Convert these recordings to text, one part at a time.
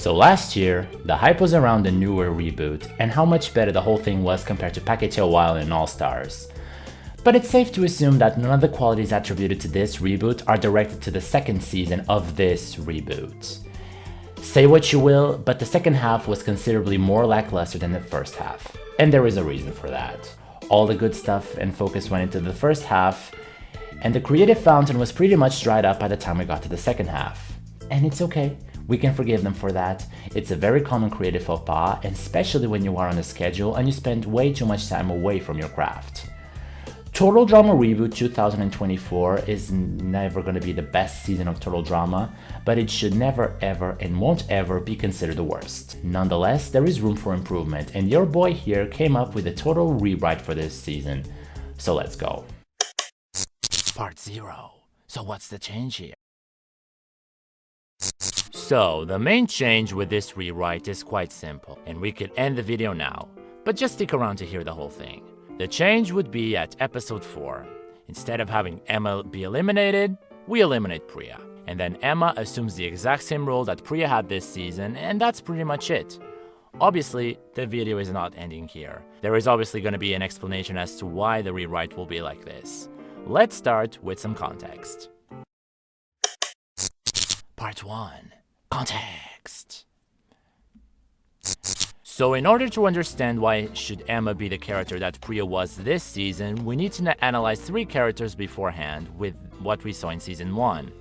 So last year, the hype was around the newer reboot and how much better the whole thing was compared to Pacquiao Wild and All Stars. But it's safe to assume that none of the qualities attributed to this reboot are directed to the second season of this reboot. Say what you will, but the second half was considerably more lackluster than the first half. And there is a reason for that. All the good stuff and focus went into the first half, and the creative fountain was pretty much dried up by the time we got to the second half. And it's okay. We can forgive them for that. It's a very common creative faux pas, and especially when you are on a schedule and you spend way too much time away from your craft. Total Drama Reboot 2024 is never going to be the best season of Total Drama, but it should never ever and won't ever be considered the worst. Nonetheless, there is room for improvement, and your boy here came up with a total rewrite for this season. So let's go. Part 0. So what's the change here? So, the main change with this rewrite is quite simple, and we could end the video now, but just stick around to hear the whole thing. The change would be at episode 4. Instead of having Emma be eliminated, we eliminate Priya. And then Emma assumes the exact same role that Priya had this season, and that's pretty much it. Obviously, the video is not ending here. There is obviously going to be an explanation as to why the rewrite will be like this. Let's start with some context. Part 1. Context. So in order to understand why should Emma be the character that Priya was this season, we need to analyze 3 characters beforehand with what we saw in season 1.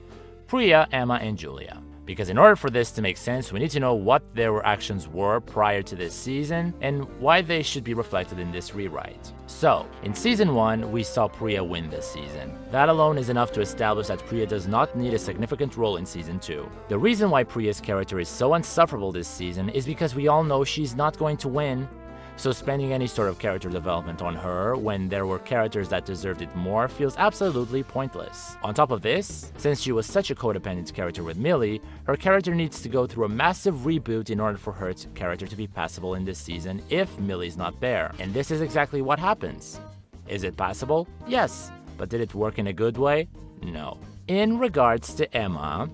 Priya, Emma, and Julia. Because in order for this to make sense, we need to know what their actions were prior to this season and why they should be reflected in this rewrite. So, in season 1, we saw Priya win this season. That alone is enough to establish that Priya does not need a significant role in season 2. The reason why Priya's character is so insufferable this season is because we all know she's not going to win. So spending any sort of character development on her when there were characters that deserved it more feels absolutely pointless. On top of this, since she was such a codependent character with Millie, her character needs to go through a massive reboot in order for her character to be passable in this season if Millie's not there. And this is exactly what happens. Is it passable? Yes. But did it work in a good way? No. In regards to Emma,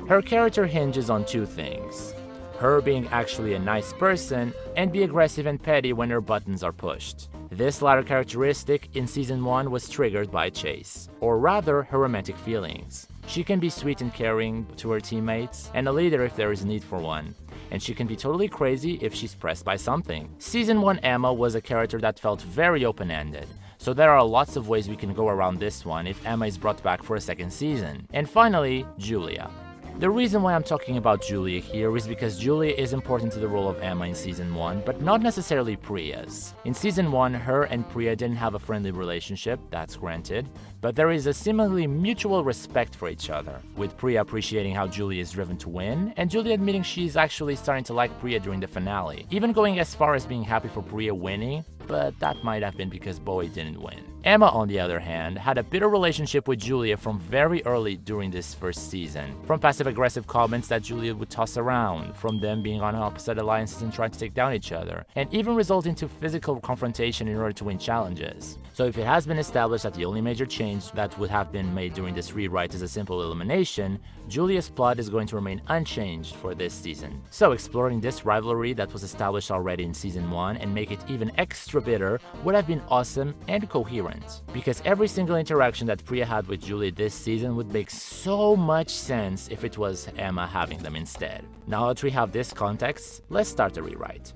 her character hinges on 2 things. Her being actually a nice person, and be aggressive and petty when her buttons are pushed. This latter characteristic in season 1 was triggered by Chase, or rather her romantic feelings. She can be sweet and caring to her teammates, and a leader if there is need for one. And she can be totally crazy if she's pressed by something. Season 1 Emma was a character that felt very open-ended, so there are lots of ways we can go around this one if Emma is brought back for a second season. And finally, Julia. The reason why I'm talking about Julia here is because Julia is important to the role of Emma in season 1, but not necessarily Priya's. In season 1, her and Priya didn't have a friendly relationship, that's granted, but there is a seemingly mutual respect for each other, with Priya appreciating how Julia is driven to win, and Julia admitting she's actually starting to like Priya during the finale, even going as far as being happy for Priya winning, but that might have been because Bowie didn't win. Emma, on the other hand, had a bitter relationship with Julia from very early during this first season. From passive-aggressive comments that Julia would toss around, from them being on opposite alliances and trying to take down each other, and even resulting to physical confrontation in order to win challenges. So if it has been established that the only major change that would have been made during this rewrite is a simple elimination, Julia's plot is going to remain unchanged for this season. So exploring this rivalry that was established already in season 1 and make it even extra bitter would have been awesome and coherent. Because every single interaction that Priya had with Julia this season would make so much sense if it was Emma having them instead. Now that we have this context, let's start the rewrite.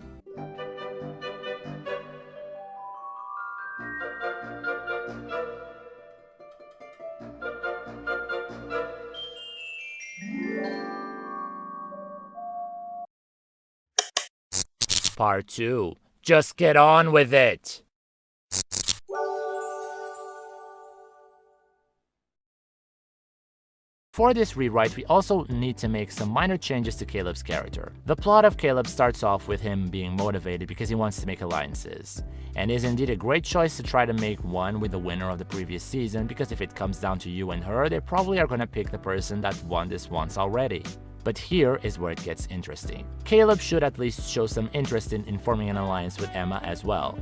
Part 2. Just get on with it! For this rewrite, we also need to make some minor changes to Caleb's character. The plot of Caleb starts off with him being motivated because he wants to make alliances, and is indeed a great choice to try to make one with the winner of the previous season, because if it comes down to you and her, they probably are gonna pick the person that won this once already. But here is where it gets interesting. Caleb should at least show some interest in forming an alliance with Emma as well.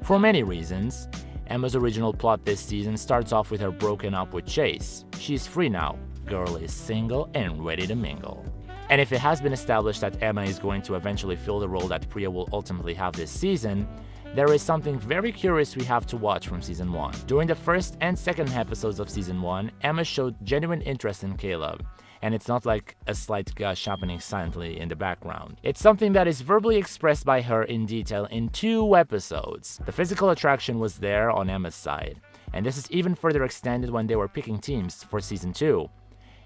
For many reasons. Emma's original plot this season starts off with her broken up with Chase. She's free now. Girl is single and ready to mingle. And if it has been established that Emma is going to eventually fill the role that Priya will ultimately have this season, there is something very curious we have to watch from Season 1. During the first and second episodes of Season 1, Emma showed genuine interest in Caleb, and it's not like a slight gush happening silently in the background. It's something that is verbally expressed by her in detail in 2 episodes. The physical attraction was there on Emma's side, and this is even further extended when they were picking teams for Season 2.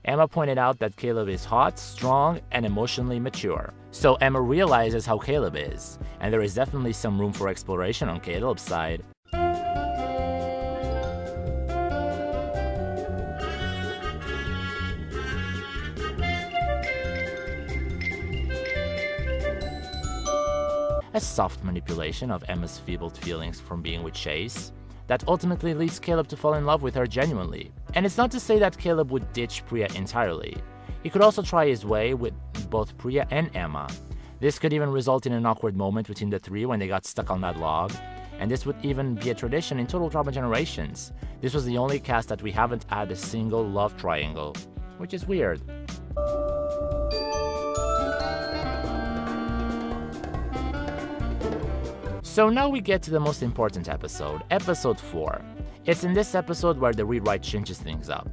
Emma pointed out that Caleb is hot, strong, and emotionally mature. So Emma realizes how Caleb is, and there is definitely some room for exploration on Caleb's side. A soft manipulation of Emma's feebled feelings from being with Chase that ultimately leads Caleb to fall in love with her genuinely. And it's not to say that Caleb would ditch Priya entirely. He could also try his way with both Priya and Emma. This could even result in an awkward moment between the 3 when they got stuck on that log. And this would even be a tradition in Total Drama Generations. This was the only cast that we haven't had a single love triangle, which is weird. So now we get to the most important episode, episode 4. It's in this episode where the rewrite changes things up.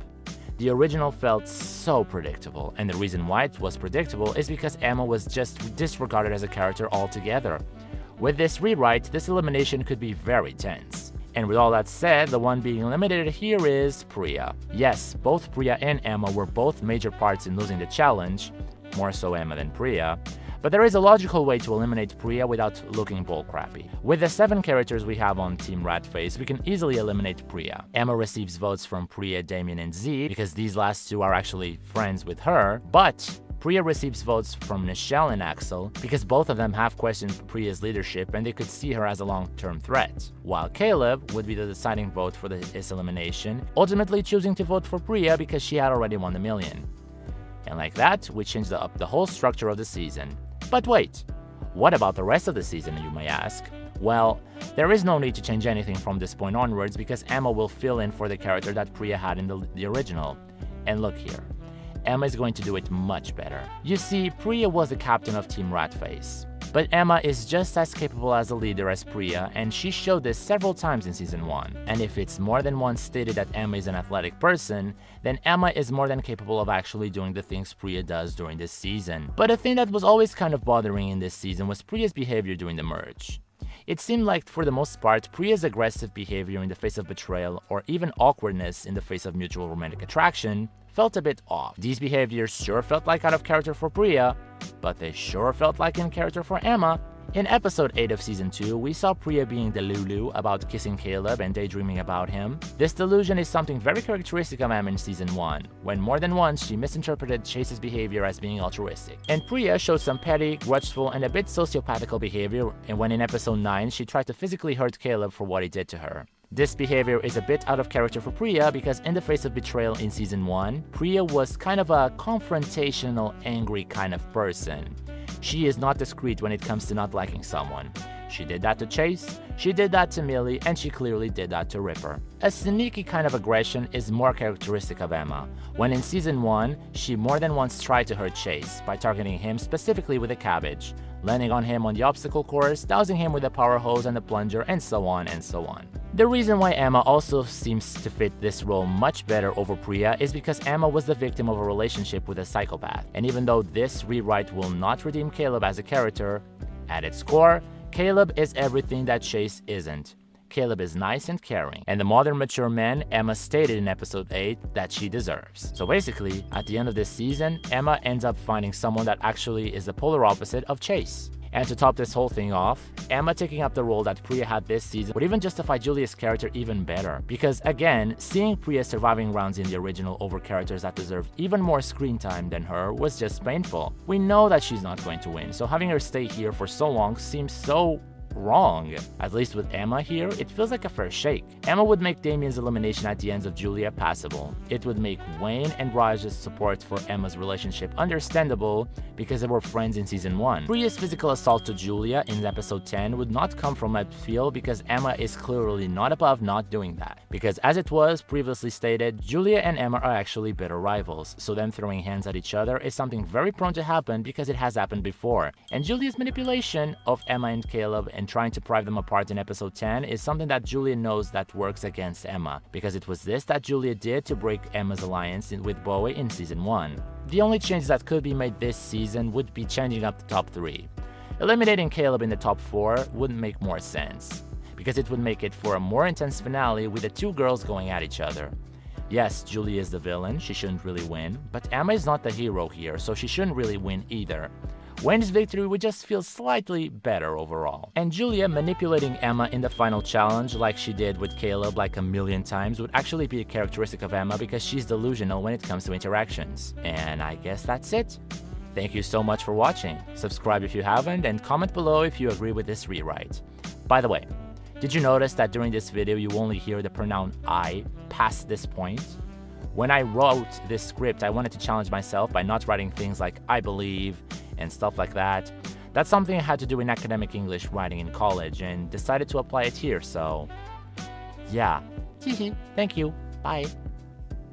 The original felt so predictable, and the reason why it was predictable is because Emma was just disregarded as a character altogether. With this rewrite, this elimination could be very tense. And with all that said, the one being eliminated here is Priya. Yes, both Priya and Emma were both major parts in losing the challenge, more so Emma than Priya. But there is a logical way to eliminate Priya without looking bullcrappy. With the 7 characters we have on Team Ratface, we can easily eliminate Priya. Emma receives votes from Priya, Damien, and Z because these last 2 are actually friends with her, but Priya receives votes from Nichelle and Axel because both of them have questioned Priya's leadership and they could see her as a long-term threat. While Caleb would be the deciding vote for his elimination, ultimately choosing to vote for Priya because she had already won the million. And like that, we changed up the whole structure of the season. But wait, what about the rest of the season, you may ask? Well, there is no need to change anything from this point onwards because Emma will fill in for the character that Priya had in the original. And look here, Emma is going to do it much better. You see, Priya was the captain of Team Ratface. But Emma is just as capable as a leader as Priya, and she showed this several times in Season 1. And if it's more than once stated that Emma is an athletic person, then Emma is more than capable of actually doing the things Priya does during this season. But a thing that was always kind of bothering in this season was Priya's behavior during the merge. It seemed like, for the most part, Priya's aggressive behavior in the face of betrayal, or even awkwardness in the face of mutual romantic attraction, felt a bit off. These behaviors sure felt like out of character for Priya, but they sure felt like in character for Emma. In episode 8 of Season 2, we saw Priya being delulu about kissing Caleb and daydreaming about him. This delusion is something very characteristic of Emma in Season 1, when more than once she misinterpreted Chase's behavior as being altruistic. And Priya showed some petty, grudgeful, and a bit sociopathical behavior when in episode 9 she tried to physically hurt Caleb for what he did to her. This behavior is a bit out of character for Priya because in the face of betrayal in Season 1, Priya was kind of a confrontational, angry kind of person. She is not discreet when it comes to not liking someone. She did that to Chase, she did that to Millie, and she clearly did that to Ripper. A sneaky kind of aggression is more characteristic of Emma, when in Season 1, she more than once tried to hurt Chase by targeting him specifically with a cabbage, landing on him on the obstacle course, dousing him with a power hose and a plunger, and so on and so on. The reason why Emma also seems to fit this role much better over Priya is because Emma was the victim of a relationship with a psychopath, and even though this rewrite will not redeem Caleb as a character, at its core, Caleb is everything that Chase isn't. Caleb is nice and caring, and the modern mature man Emma stated in episode 8 that she deserves. So basically, at the end of this season, Emma ends up finding someone that actually is the polar opposite of Chase. And to top this whole thing off, Emma taking up the role that Priya had this season would even justify Julia's character even better. Because again, seeing Priya surviving rounds in the original over characters that deserved even more screen time than her was just painful. We know that she's not going to win, so having her stay here for so long seems so wrong. At least with Emma here, it feels like a fair shake. Emma would make Damien's elimination at the ends of Julia passable. It would make Wayne and Raj's support for Emma's relationship understandable because they were friends in season 1. Priya's physical assault to Julia in episode 10 would not come from a feel because Emma is clearly not above not doing that. Because as it was previously stated, Julia and Emma are actually bitter rivals, so them throwing hands at each other is something very prone to happen because it has happened before. And Julia's manipulation of Emma and Caleb and trying to pry them apart in episode 10 is something that Julia knows that works against Emma, because it was this that Julia did to break Emma's alliance with Bowie in season 1. The only change that could be made this season would be changing up the top 3. Eliminating Caleb in the top 4 wouldn't make more sense, because it would make it for a more intense finale with the two girls going at each other. Yes, Julia is the villain, she shouldn't really win, but Emma is not the hero here, so she shouldn't really win either. Wayne's victory would just feel slightly better overall. And Julia manipulating Emma in the final challenge like she did with Caleb like a million times would actually be a characteristic of Emma because she's delusional when it comes to interactions. And I guess that's it. Thank you so much for watching. Subscribe if you haven't and comment below if you agree with this rewrite. By the way, did you notice that during this video you only hear the pronoun I past this point? When I wrote this script, I wanted to challenge myself by not writing things like I believe and stuff like that. That's something I had to do in academic English writing in college and decided to apply it here, so yeah. Thank you. Bye.